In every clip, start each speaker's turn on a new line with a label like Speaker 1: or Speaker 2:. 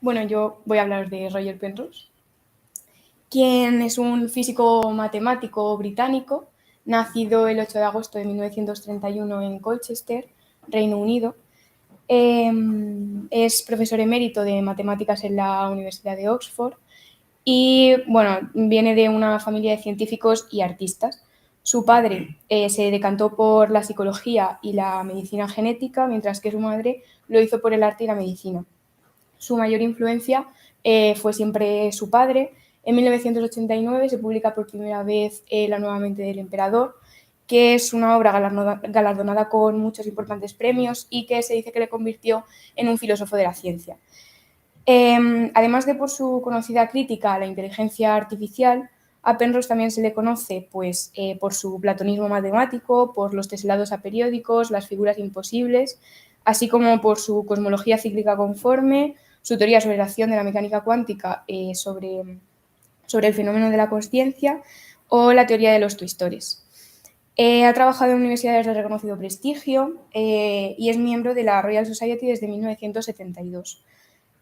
Speaker 1: Bueno, yo voy a hablar de Roger Penrose, quien es un físico matemático británico, nacido el 8 de agosto de 1931 en Colchester, Reino Unido. Es profesor emérito de matemáticas en la Universidad de Oxford y, bueno, viene de una familia de científicos y artistas. Su padre se decantó por la psicología y la medicina genética, mientras que su madre lo hizo por el arte y la medicina. Su mayor influencia fue siempre su padre. En 1989 se publica por primera vez La nueva mente del emperador, que es una obra galardonada con muchos importantes premios y que se dice que le convirtió en un filósofo de la ciencia. Además de por su conocida crítica a la inteligencia artificial, a Penrose también se le conoce por su platonismo matemático, por los teslados aperiódicos, las figuras imposibles, así como por su cosmología cíclica conforme, su teoría sobre la acción de la mecánica cuántica sobre el fenómeno de la consciencia o la teoría de los twistores. Ha trabajado en universidades de reconocido prestigio y es miembro de la Royal Society desde 1972.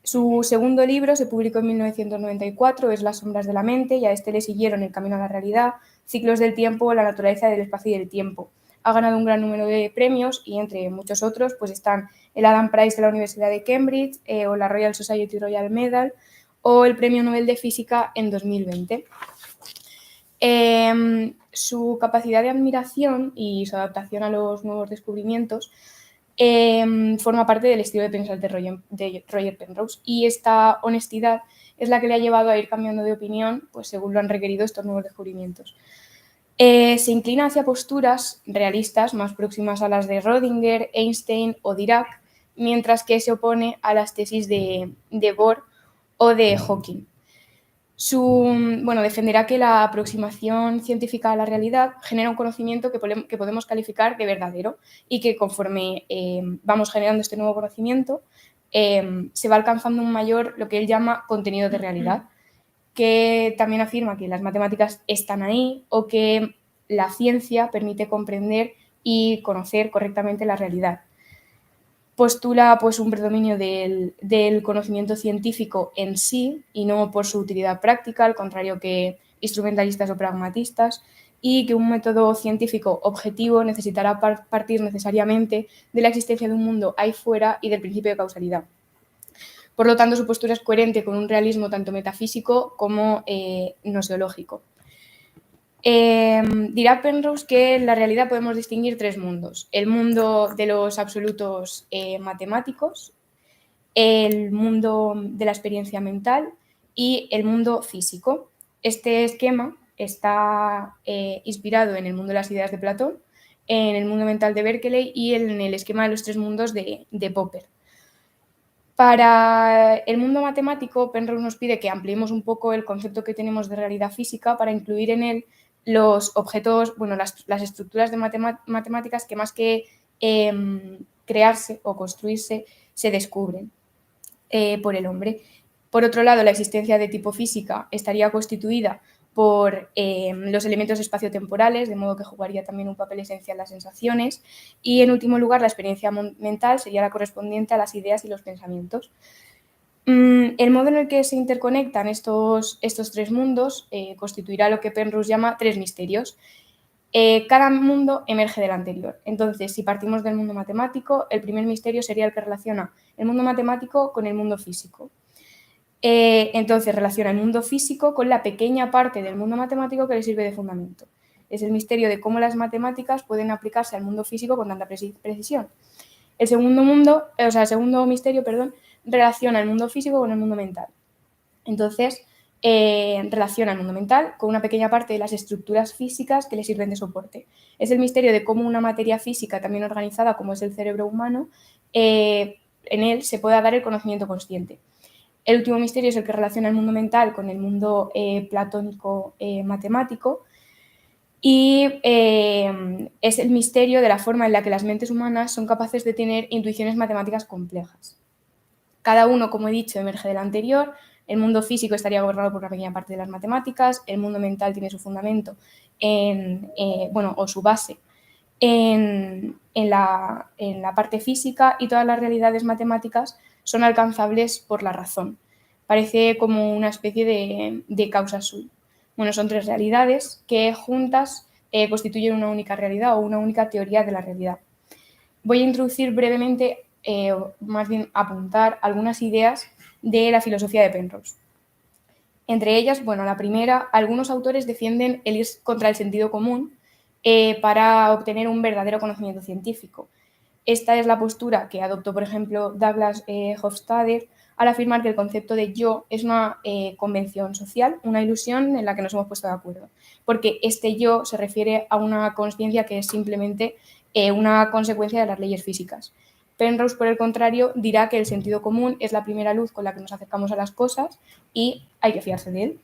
Speaker 1: Su segundo libro se publicó en 1994, es Las sombras de la mente, y a este le siguieron El camino a la realidad, Ciclos del tiempo, La naturaleza del espacio y del tiempo. Ha ganado un gran número de premios y entre muchos otros pues están el Adam Prize de la Universidad de Cambridge o la Royal Society Royal Medal o el Premio Nobel de Física en 2020. Su capacidad de admiración y su adaptación a los nuevos descubrimientos forma parte del estilo de pensar de Roger Penrose, y esta honestidad es la que le ha llevado a ir cambiando de opinión pues, según lo han requerido estos nuevos descubrimientos. Se inclina hacia posturas realistas más próximas a las de Rödinger, Einstein o Dirac, mientras que se opone a las tesis de Bohr o de Hawking. Defenderá que la aproximación científica a la realidad genera un conocimiento que podemos calificar de verdadero y que conforme vamos generando este nuevo conocimiento se va alcanzando un mayor, lo que él llama, contenido de realidad, que también afirma que las matemáticas están ahí o que la ciencia permite comprender y conocer correctamente la realidad. Postula pues, un predominio del conocimiento científico en sí y no por su utilidad práctica, al contrario que instrumentalistas o pragmatistas, y que un método científico objetivo necesitará partir necesariamente de la existencia de un mundo ahí fuera y del principio de causalidad. Por lo tanto, su postura es coherente con un realismo tanto metafísico como gnoseológico. Dirá Penrose que en la realidad podemos distinguir tres mundos: el mundo de los absolutos matemáticos, el mundo de la experiencia mental y el mundo físico. Este esquema está inspirado en el mundo de las ideas de Platón, en el mundo mental de Berkeley y en el esquema de los tres mundos de Popper. Para el mundo matemático, Penrose nos pide que ampliemos un poco el concepto que tenemos de realidad física para incluir en él los objetos, las estructuras de matemáticas que más que crearse o construirse, se descubren por el hombre. Por otro lado, la existencia de tipo física estaría constituida por los elementos espaciotemporales, de modo que jugaría también un papel esencial las sensaciones. Y, en último lugar, la experiencia mental sería la correspondiente a las ideas y los pensamientos. El modo en el que se interconectan estos tres mundos constituirá lo que Penrose llama tres misterios. Cada mundo emerge del anterior. Entonces, si partimos del mundo matemático, el primer misterio sería el que relaciona el mundo matemático con el mundo físico. Entonces, relaciona el mundo físico con la pequeña parte del mundo matemático que le sirve de fundamento. Es el misterio de cómo las matemáticas pueden aplicarse al mundo físico con tanta precisión. El segundo misterio, relaciona el mundo físico con el mundo mental. Entonces, relaciona el mundo mental con una pequeña parte de las estructuras físicas que le sirven de soporte. Es el misterio de cómo una materia física también organizada como es el cerebro humano, en él se pueda dar el conocimiento consciente. El último misterio es el que relaciona el mundo mental con el mundo platónico matemático, y es el misterio de la forma en la que las mentes humanas son capaces de tener intuiciones matemáticas complejas. Cada uno, como he dicho, emerge del anterior. El mundo físico estaría gobernado por una pequeña parte de las matemáticas, el mundo mental tiene su fundamento o su base en la parte física, y todas las realidades matemáticas son alcanzables por la razón. Parece como una especie de causa sui. Bueno, son tres realidades que juntas constituyen una única realidad o una única teoría de la realidad. Voy a introducir brevemente, más bien apuntar algunas ideas de la filosofía de Penrose. Entre ellas, bueno, la primera, algunos autores defienden el ir contra el sentido común para obtener un verdadero conocimiento científico. Esta es la postura que adoptó, por ejemplo, Douglas Hofstadter al afirmar que el concepto de yo es una convención social, una ilusión en la que nos hemos puesto de acuerdo, porque este yo se refiere a una consciencia que es simplemente una consecuencia de las leyes físicas. Penrose, por el contrario, dirá que el sentido común es la primera luz con la que nos acercamos a las cosas y hay que fiarse de él.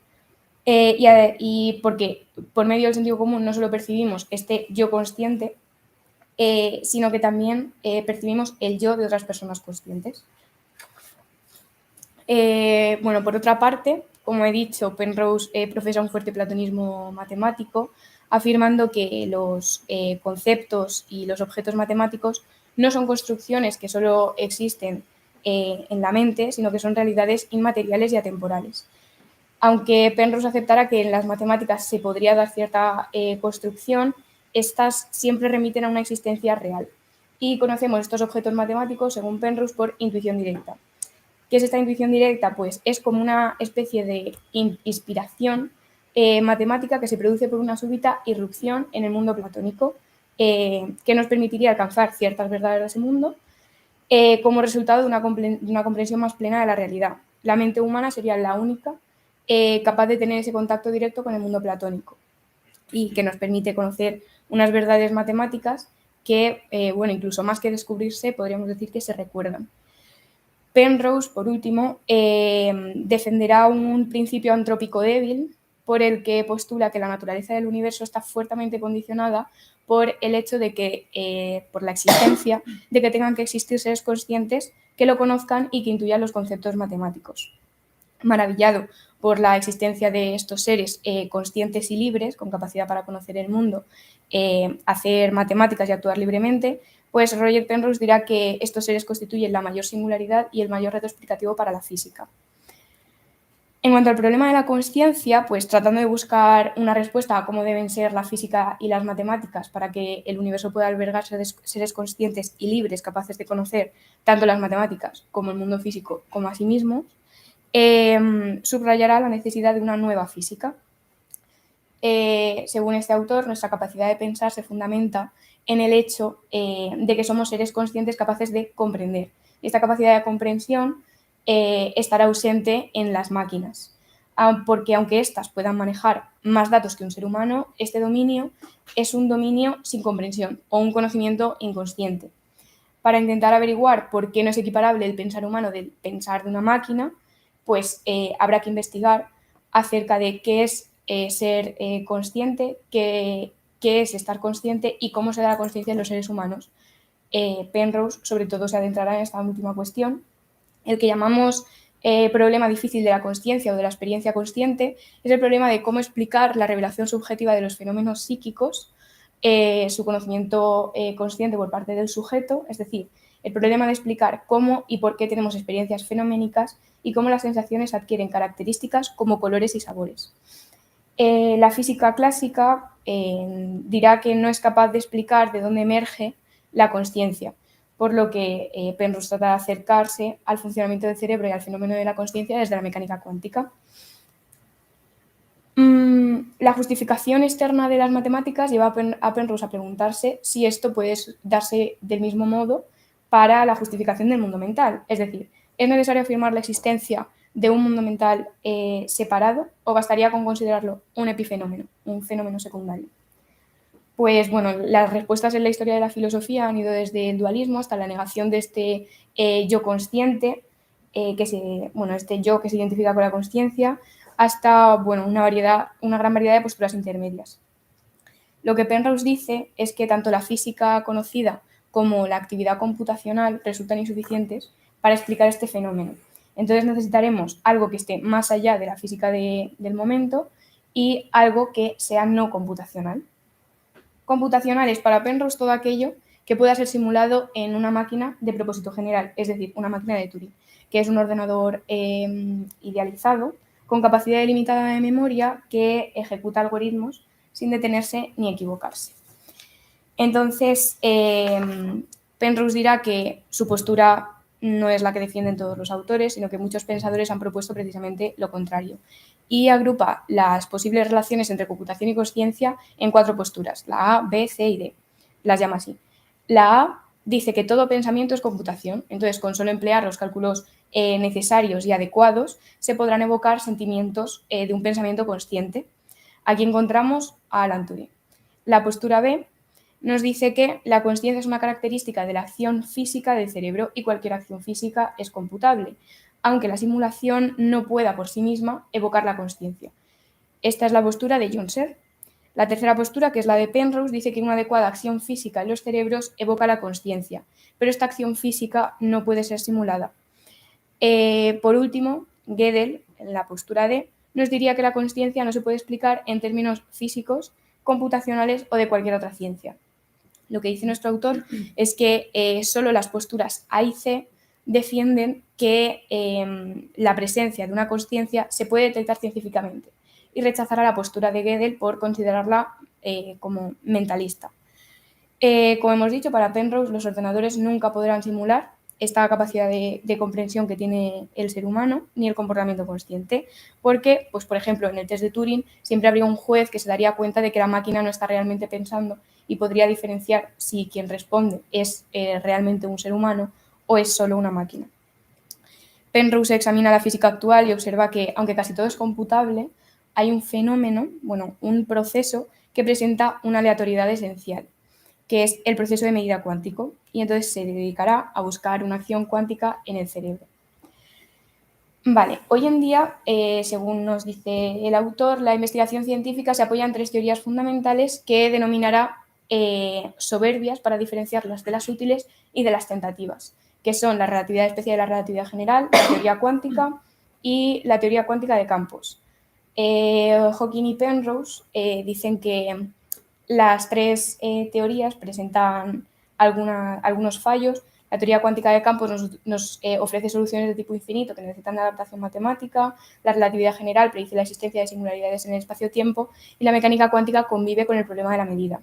Speaker 1: Y porque por medio del sentido común no solo percibimos este yo consciente, sino que también percibimos el yo de otras personas conscientes. Bueno, por otra parte, como he dicho, Penrose profesa un fuerte platonismo matemático, afirmando que los conceptos y los objetos matemáticos no son construcciones que solo existen en la mente, sino que son realidades inmateriales y atemporales. Aunque Penrose aceptará que en las matemáticas se podría dar cierta construcción, estas siempre remiten a una existencia real. Y conocemos estos objetos matemáticos, según Penrose, por intuición directa. ¿Qué es esta intuición directa? Pues es como una especie de inspiración matemática que se produce por una súbita irrupción en el mundo platónico que nos permitiría alcanzar ciertas verdades de ese mundo como resultado de una comprensión más plena de la realidad. La mente humana sería la única capaz de tener ese contacto directo con el mundo platónico y que nos permite conocer unas verdades matemáticas que, bueno, incluso más que descubrirse, podríamos decir que se recuerdan. Penrose, por último, defenderá un principio antrópico débil por el que postula que la naturaleza del universo está fuertemente condicionada por el hecho de que, por la existencia, de que tengan que existir seres conscientes que lo conozcan y que intuyan los conceptos matemáticos. Maravillado por la existencia de estos seres conscientes y libres, con capacidad para conocer el mundo, hacer matemáticas y actuar libremente, pues Roger Penrose dirá que estos seres constituyen la mayor singularidad y el mayor reto explicativo para la física. En cuanto al problema de la consciencia, pues tratando de buscar una respuesta a cómo deben ser la física y las matemáticas para que el universo pueda albergar seres conscientes y libres capaces de conocer tanto las matemáticas como el mundo físico como a sí mismos, subrayará la necesidad de una nueva física. Según este autor, nuestra capacidad de pensar se fundamenta en el hecho de que somos seres conscientes capaces de comprender. Y esta capacidad de comprensión estará ausente en las máquinas, porque aunque éstas puedan manejar más datos que un ser humano, este dominio es un dominio sin comprensión o un conocimiento inconsciente. Para intentar averiguar por qué no es equiparable el pensar humano del pensar de una máquina, pues habrá que investigar acerca de qué es ser consciente, qué es estar consciente y cómo se da la consciencia en los seres humanos. Penrose, sobre todo, se adentrará en esta última cuestión. El que llamamos problema difícil de la consciencia o de la experiencia consciente es el problema de cómo explicar la revelación subjetiva de los fenómenos psíquicos, su conocimiento consciente por parte del sujeto, es decir, el problema de explicar cómo y por qué tenemos experiencias fenoménicas y cómo las sensaciones adquieren características como colores y sabores. La física clásica dirá que no es capaz de explicar de dónde emerge la consciencia, por lo que Penrose trata de acercarse al funcionamiento del cerebro y al fenómeno de la consciencia desde la mecánica cuántica. La justificación externa de las matemáticas lleva a Penrose a preguntarse si esto puede darse del mismo modo para la justificación del mundo mental. Es decir, ¿es necesario afirmar la existencia de un mundo mental separado o bastaría con considerarlo un epifenómeno, un fenómeno secundario? Pues bueno, las respuestas en la historia de la filosofía han ido desde el dualismo hasta la negación de este yo consciente, este yo que se identifica con la consciencia, hasta bueno, una gran variedad de posturas intermedias. Lo que Penrose dice es que tanto la física conocida como la actividad computacional resultan insuficientes para explicar este fenómeno. Entonces necesitaremos algo que esté más allá de la física del momento y algo que sea no computacional. Computacional es para Penrose todo aquello que pueda ser simulado en una máquina de propósito general, es decir, una máquina de Turing. que es un ordenador idealizado con capacidad ilimitada de memoria que ejecuta algoritmos sin detenerse ni equivocarse. Entonces, Penrose dirá que su postura no es la que defienden todos los autores, sino que muchos pensadores han propuesto precisamente lo contrario. Y agrupa las posibles relaciones entre computación y consciencia en 4 posturas, la A, B, C y D. Las llama así. La A dice que todo pensamiento es computación, entonces con solo emplear los cálculos necesarios y adecuados se podrán evocar sentimientos de un pensamiento consciente. Aquí encontramos a Alan Turing. La postura B nos dice que la consciencia es una característica de la acción física del cerebro y cualquier acción física es computable, aunque la simulación no pueda por sí misma evocar la consciencia. Esta es la postura de John Searle. La tercera postura, que es la de Penrose, dice que una adecuada acción física en los cerebros evoca la consciencia, pero esta acción física no puede ser simulada. Por último, Gödel, en la postura D, nos diría que la consciencia no se puede explicar en términos físicos, computacionales o de cualquier otra ciencia. Lo que dice nuestro autor es que solo las posturas A y C defienden que la presencia de una consciencia se puede detectar científicamente y rechazará la postura de Gödel por considerarla como mentalista. Como hemos dicho, para Penrose los ordenadores nunca podrán simular esta capacidad de comprensión que tiene el ser humano ni el comportamiento consciente, porque, pues, por ejemplo, en el test de Turing siempre habría un juez que se daría cuenta de que la máquina no está realmente pensando y podría diferenciar si quien responde es realmente un ser humano o es solo una máquina. Penrose examina la física actual y observa que, aunque casi todo es computable, hay un fenómeno, un proceso que presenta una aleatoriedad esencial, que es el proceso de medida cuántico, y entonces se dedicará a buscar una acción cuántica en el cerebro. Vale, hoy en día, según nos dice el autor, la investigación científica se apoya en 3 teorías fundamentales que denominará soberbias para diferenciarlas de las útiles y de las tentativas, que son la relatividad especial y la relatividad general, la teoría cuántica y la teoría cuántica de campos. Hawking y Penrose dicen que las 3 teorías presentan algunos fallos. La teoría cuántica de campos nos ofrece soluciones de tipo infinito que necesitan de adaptación matemática, la relatividad general predice la existencia de singularidades en el espacio-tiempo y la mecánica cuántica convive con el problema de la medida.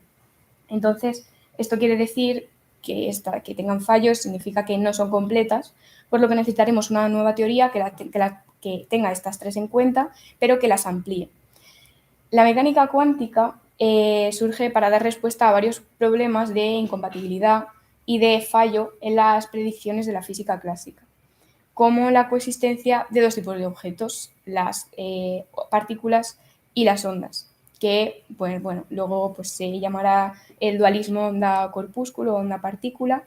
Speaker 1: Entonces, esto quiere decir que tengan fallos significa que no son completas, por lo que necesitaremos una nueva teoría que tenga estas 3 en cuenta, pero que las amplíe. La mecánica cuántica surge para dar respuesta a varios problemas de incompatibilidad y de fallo en las predicciones de la física clásica, como la coexistencia de 2 tipos de objetos, las partículas y las ondas, que pues, luego pues, se llamará el dualismo onda-corpúsculo o onda-partícula.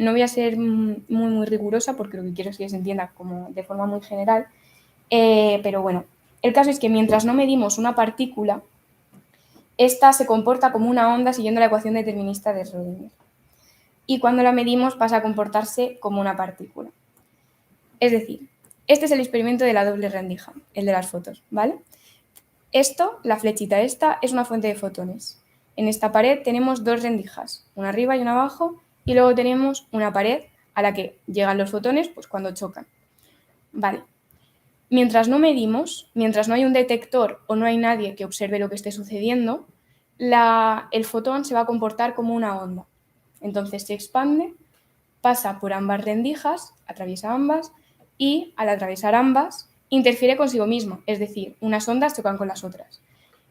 Speaker 1: No voy a ser muy rigurosa porque lo que quiero es que se entienda como de forma muy general, pero bueno, el caso es que mientras no medimos una partícula, esta se comporta como una onda siguiendo la ecuación determinista de Schrödinger. Y cuando la medimos pasa a comportarse como una partícula. Es decir, este es el experimento de la doble rendija, el de las fotos, ¿vale? Esto, la flechita esta, es una fuente de fotones. En esta pared tenemos 2 rendijas, una arriba y una abajo, y luego tenemos una pared a la que llegan los fotones pues, cuando chocan. Vale. Mientras no medimos, mientras no hay un detector o no hay nadie que observe lo que esté sucediendo, el fotón se va a comportar como una onda. Entonces se expande, pasa por ambas rendijas, atraviesa ambas y al atravesar ambas interfiere consigo misma, es decir, unas ondas chocan con las otras.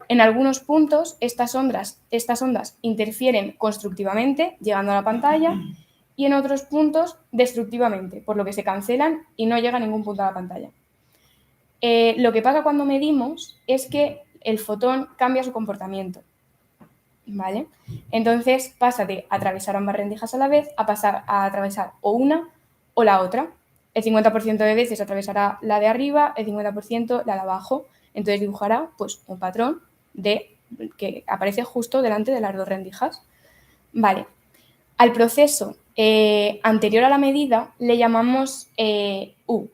Speaker 1: En algunos puntos estas ondas interfieren constructivamente, llegando a la pantalla, y en otros puntos destructivamente, por lo que se cancelan y no llega a ningún punto a la pantalla. Lo que pasa cuando medimos es que el fotón cambia su comportamiento, ¿vale? Entonces pasa de atravesar ambas rendijas a la vez a pasar a atravesar o una o la otra. El 50% de veces atravesará la de arriba, el 50% la de abajo. Entonces dibujará pues, un patrón que aparece justo delante de las 2 rendijas. Vale. Al proceso anterior a la medida le llamamos U,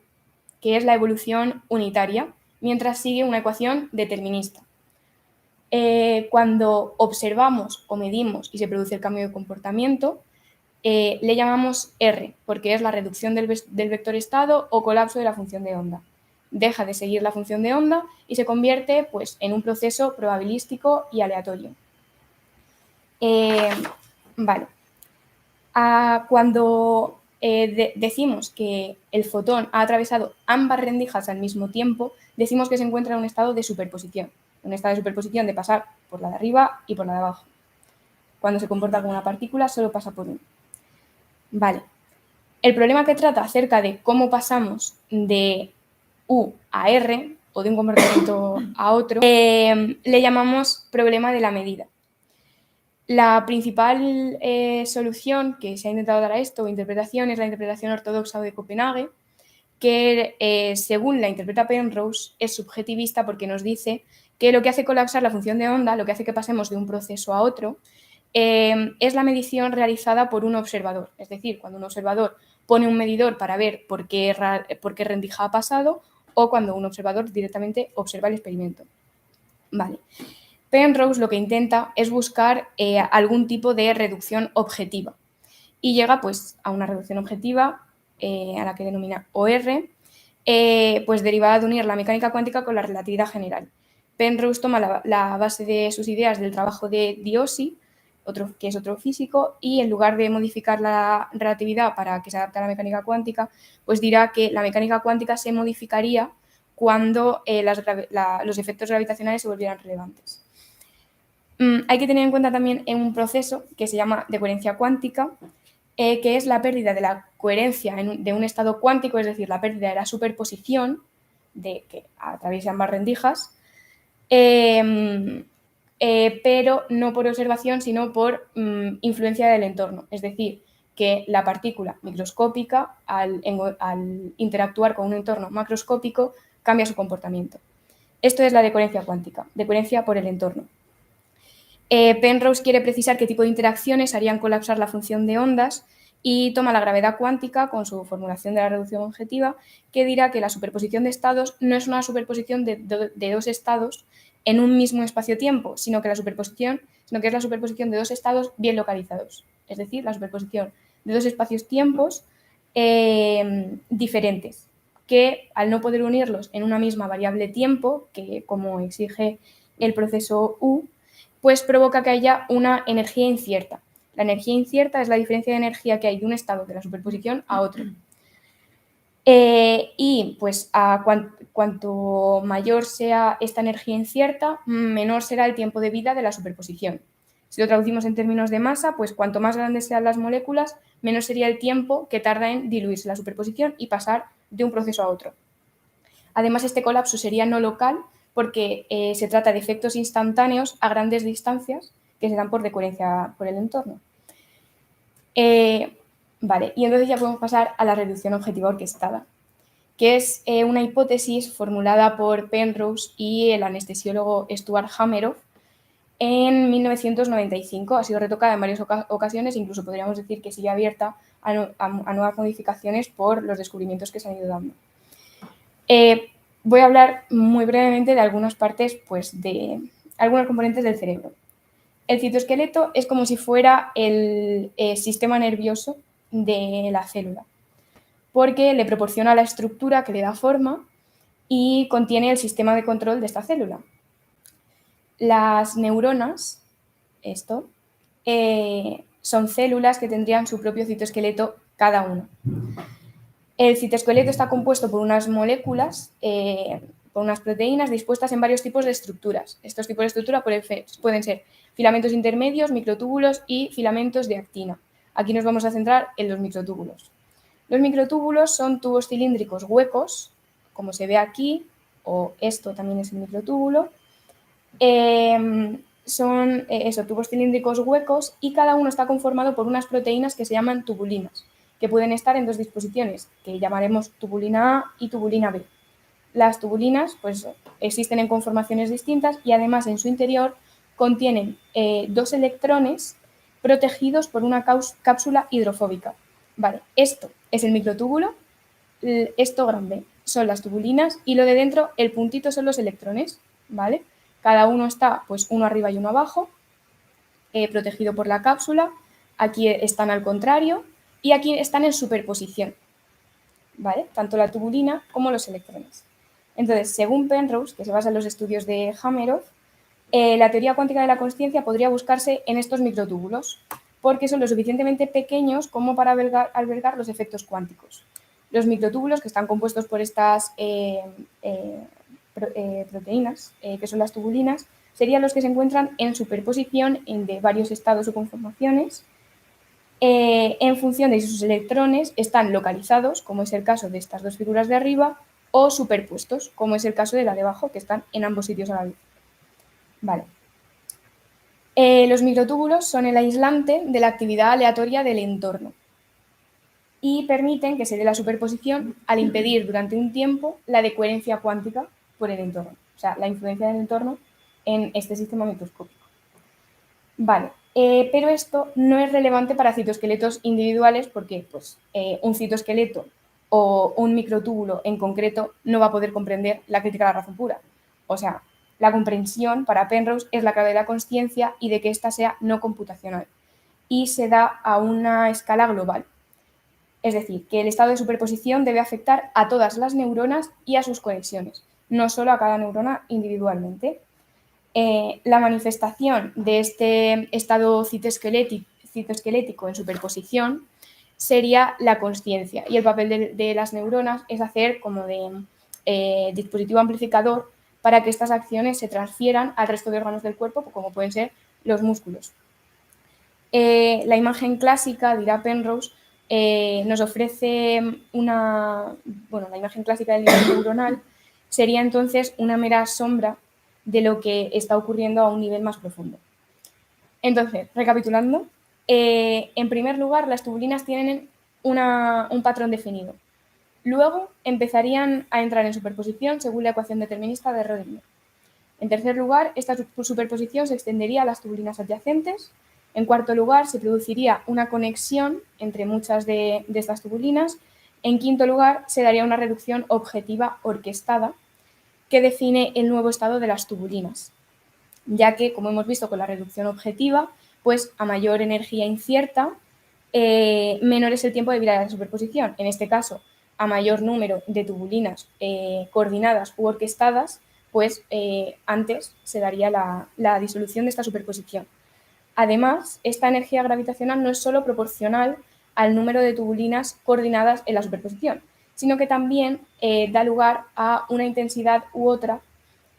Speaker 1: que es la evolución unitaria, mientras sigue una ecuación determinista. Cuando observamos o medimos y se produce el cambio de comportamiento, le llamamos R, porque es la reducción del vector estado o colapso de la función de onda. Deja de seguir la función de onda y se convierte pues, en un proceso probabilístico y aleatorio. Vale. Cuando decimos que el fotón ha atravesado ambas rendijas al mismo tiempo, decimos que se encuentra en un estado de superposición. Un estado de superposición de pasar por la de arriba y por la de abajo. Cuando se comporta como una partícula, solo pasa por uno. Vale. El problema que trata acerca de cómo pasamos de U a R, o de un comportamiento a otro, le llamamos problema de la medida. La principal solución que se ha intentado dar a esto, o interpretación, es la interpretación ortodoxa de Copenhague, que según la interpreta Penrose es subjetivista porque nos dice que lo que hace colapsar la función de onda, lo que hace que pasemos de un proceso a otro, es la medición realizada por un observador. Es decir, cuando un observador pone un medidor para ver por qué rendija ha pasado, o cuando un observador directamente observa el experimento. Vale. Penrose lo que intenta es buscar algún tipo de reducción objetiva y llega pues, a una reducción objetiva a la que denomina OR, pues derivada de unir la mecánica cuántica con la relatividad general. Penrose toma la base de sus ideas del trabajo de Diossi, que es otro físico, y en lugar de modificar la relatividad para que se adapte a la mecánica cuántica, pues dirá que la mecánica cuántica se modificaría cuando los efectos gravitacionales se volvieran relevantes. Hay que tener en cuenta también un proceso que se llama de coherencia cuántica, que es la pérdida de la coherencia de un estado cuántico, es decir, la pérdida de la superposición de que atraviesa ambas rendijas, pero no por observación, sino por influencia del entorno. Es decir, que la partícula microscópica, al interactuar con un entorno macroscópico, cambia su comportamiento. Esto es la decoherencia cuántica, decoherencia por el entorno. Penrose quiere precisar qué tipo de interacciones harían colapsar la función de ondas y toma la gravedad cuántica con su formulación de la reducción objetiva, que dirá que la superposición de estados no es una superposición de dos estados en un mismo espacio-tiempo, sino que es la superposición de dos estados bien localizados, es decir, la superposición de dos espacios-tiempos diferentes, que al no poder unirlos en una misma variable tiempo, que como exige el proceso U, pues provoca que haya una energía incierta. La energía incierta es la diferencia de energía que hay de un estado de la superposición a otro. Y pues cuanto mayor sea esta energía incierta, menor será el tiempo de vida de la superposición. Si lo traducimos en términos de masa, pues cuanto más grandes sean las moléculas, menos sería el tiempo que tarda en diluirse la superposición y pasar de un proceso a otro. Además, este colapso sería no local porque se trata de efectos instantáneos a grandes distancias que se dan por decoherencia por el entorno. Vale, y entonces ya podemos pasar a la reducción objetiva orquestada, que es una hipótesis formulada por Penrose y el anestesiólogo Stuart Hameroff en 1995. Ha sido retocada en varias ocasiones, incluso podríamos decir que sigue abierta a nuevas modificaciones por los descubrimientos que se han ido dando. Voy a hablar muy brevemente de algunas partes, pues de algunos componentes del cerebro. El citoesqueleto es como si fuera el sistema nervioso de la célula, porque le proporciona la estructura que le da forma y contiene el sistema de control de esta célula. Las neuronas, son células que tendrían su propio citoesqueleto cada uno. El citoesqueleto está compuesto por unas moléculas, por unas proteínas dispuestas en varios tipos de estructuras. Estos tipos de estructura pueden ser filamentos intermedios, microtúbulos y filamentos de actina. Aquí nos vamos a centrar en los microtúbulos. Los microtúbulos son tubos cilíndricos huecos, como se ve aquí, o esto también es el microtúbulo. Son tubos cilíndricos huecos y cada uno está conformado por unas proteínas que se llaman tubulinas, que pueden estar en dos disposiciones, que llamaremos tubulina A y tubulina B. Las tubulinas pues, existen en conformaciones distintas y además en su interior contienen dos electrones protegidos por una cápsula hidrofóbica. Vale, esto es el microtúbulo, esto grande son las tubulinas y lo de dentro, el puntito, son los electrones, ¿vale? Cada uno está pues uno arriba y uno abajo, protegido por la cápsula. aquí están al contrario y aquí están en superposición, ¿vale? Tanto la tubulina como los electrones. Entonces, según Penrose, que se basa en los estudios de Hameroff, la teoría cuántica de la consciencia podría buscarse en estos microtúbulos, porque son lo suficientemente pequeños como para albergar los efectos cuánticos. Los microtúbulos, que están compuestos por estas proteínas, que son las tubulinas, serían los que se encuentran en superposición de varios estados o conformaciones. En función de si sus electrones están localizados, como es el caso de estas dos figuras de arriba, o superpuestos, como es el caso de la de abajo, que están en ambos sitios a la vez. Vale. Los microtúbulos son el aislante de la actividad aleatoria del entorno y permiten que se dé la superposición al impedir durante un tiempo la decoherencia cuántica por el entorno, o sea, la influencia del entorno en este sistema microscópico. Vale, pero esto no es relevante para citoesqueletos individuales porque pues, un citoesqueleto o un microtúbulo en concreto no va a poder comprender la crítica a la razón pura. O sea, la comprensión para Penrose es la clave de la consciencia y de que ésta sea no computacional y se da a una escala global. Es decir, que el estado de superposición debe afectar a todas las neuronas y a sus conexiones, no solo a cada neurona individualmente. La manifestación de este estado citoesquelético en superposición sería la consciencia y el papel de las neuronas es hacer como de dispositivo amplificador para que estas acciones se transfieran al resto de órganos del cuerpo, como pueden ser los músculos. La imagen clásica, dirá Penrose, nos ofrece la imagen clásica del nivel neuronal sería entonces una mera sombra de lo que está ocurriendo a un nivel más profundo. Entonces, recapitulando, en primer lugar, las tubulinas tienen un patrón definido. Luego empezarían a entrar en superposición según la ecuación determinista de Rödinger. En tercer lugar, esta superposición se extendería a las tubulinas adyacentes. En cuarto lugar, se produciría una conexión entre muchas de estas tubulinas. En quinto lugar, se daría una reducción objetiva orquestada que define el nuevo estado de las tubulinas, ya que, como hemos visto con la reducción objetiva, pues a mayor energía incierta, menor es el tiempo de vida de la superposición. En este caso, a mayor número de tubulinas coordinadas u orquestadas, pues antes se daría la disolución de esta superposición. Además, esta energía gravitacional no es solo proporcional al número de tubulinas coordinadas en la superposición, sino que también da lugar a una intensidad u otra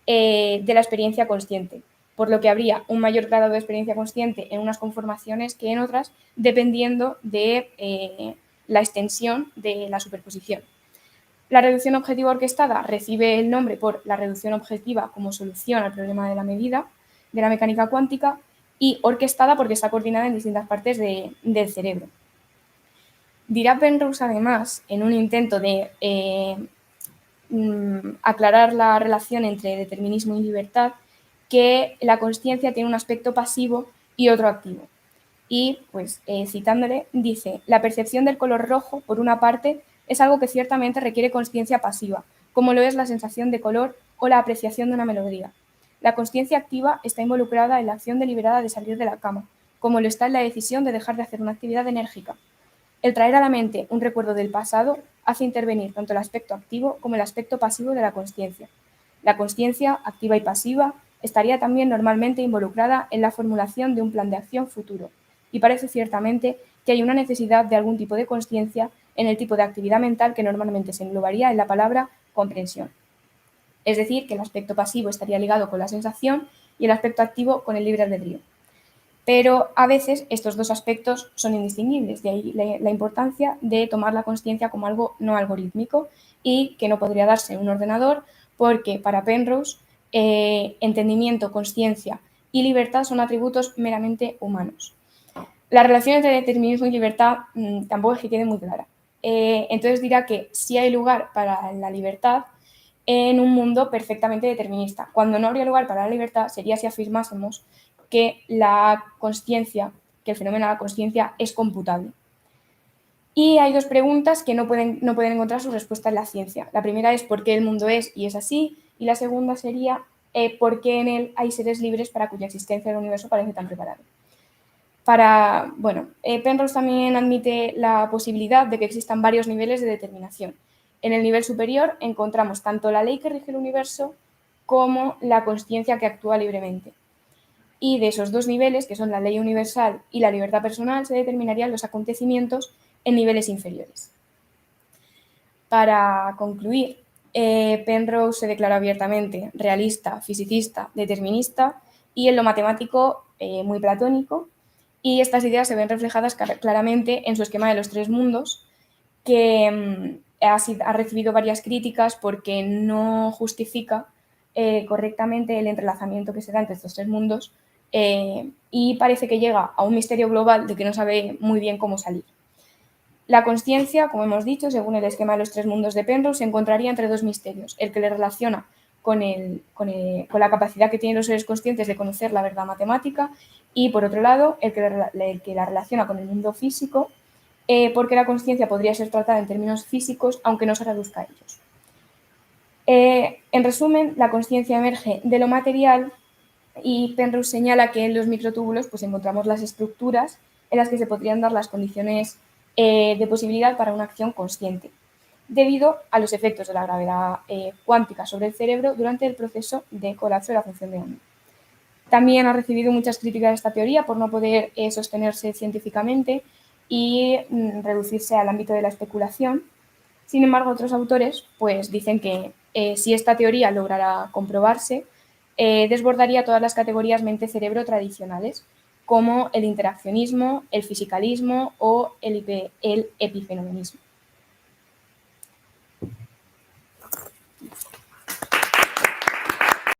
Speaker 1: de la experiencia consciente, por lo que habría un mayor grado de experiencia consciente en unas conformaciones que en otras, dependiendo de la extensión de la superposición. La reducción objetiva orquestada recibe el nombre por la reducción objetiva como solución al problema de la medida de la mecánica cuántica y orquestada porque está coordinada en distintas partes del cerebro. Dirá Penrose, además, en un intento de aclarar la relación entre determinismo y libertad, que la consciencia tiene un aspecto pasivo y otro activo. Y, pues, citándole, dice, la percepción del color rojo, por una parte, es algo que ciertamente requiere consciencia pasiva, como lo es la sensación de color o la apreciación de una melodía. La consciencia activa está involucrada en la acción deliberada de salir de la cama, como lo está en la decisión de dejar de hacer una actividad enérgica. El traer a la mente un recuerdo del pasado hace intervenir tanto el aspecto activo como el aspecto pasivo de la consciencia. La consciencia, activa y pasiva, estaría también normalmente involucrada en la formulación de un plan de acción futuro, y parece ciertamente que hay una necesidad de algún tipo de consciencia en el tipo de actividad mental que normalmente se englobaría en la palabra comprensión. Es decir, que el aspecto pasivo estaría ligado con la sensación y el aspecto activo con el libre albedrío. Pero a veces estos dos aspectos son indistinguibles, de ahí la importancia de tomar la consciencia como algo no algorítmico y que no podría darse en un ordenador porque para Penrose entendimiento, consciencia y libertad son atributos meramente humanos. La relación entre determinismo y libertad tampoco es que quede muy clara. Entonces dirá que sí hay lugar para la libertad en un mundo perfectamente determinista. Cuando no habría lugar para la libertad sería si afirmásemos que la consciencia, que el fenómeno de la consciencia es computable. Y hay dos preguntas que no pueden encontrar su respuesta en la ciencia. La primera es por qué el mundo es y es así, y la segunda sería por qué en él hay seres libres para cuya existencia el universo parece tan preparado. Penrose también admite la posibilidad de que existan varios niveles de determinación. En el nivel superior encontramos tanto la ley que rige el universo como la consciencia que actúa libremente. Y de esos dos niveles, que son la ley universal y la libertad personal, se determinarían los acontecimientos en niveles inferiores. Para concluir, Penrose se declara abiertamente realista, fisicista, determinista y en lo matemático muy platónico, y estas ideas se ven reflejadas claramente en su esquema de los tres mundos, que ha recibido varias críticas porque no justifica correctamente el entrelazamiento que se da entre estos tres mundos, y parece que llega a un misterio global de que no sabe muy bien cómo salir. La consciencia, como hemos dicho, según el esquema de los tres mundos de Penrose, se encontraría entre dos misterios: el que le relaciona con la capacidad que tienen los seres conscientes de conocer la verdad matemática, y por otro lado, el que la relaciona con el mundo físico, porque la consciencia podría ser tratada en términos físicos, aunque no se reduzca a ellos. En resumen, la consciencia emerge de lo material, y Penrose señala que en los microtúbulos pues, encontramos las estructuras en las que se podrían dar las condiciones de posibilidad para una acción consciente, debido a los efectos de la gravedad cuántica sobre el cerebro durante el proceso de colapso de la función de onda. También ha recibido muchas críticas esta teoría por no poder sostenerse científicamente y reducirse al ámbito de la especulación. Sin embargo, otros autores pues, dicen que si esta teoría lograra comprobarse, desbordaría todas las categorías mente-cerebro tradicionales, como el interaccionismo, el fisicalismo o el epifenomenismo.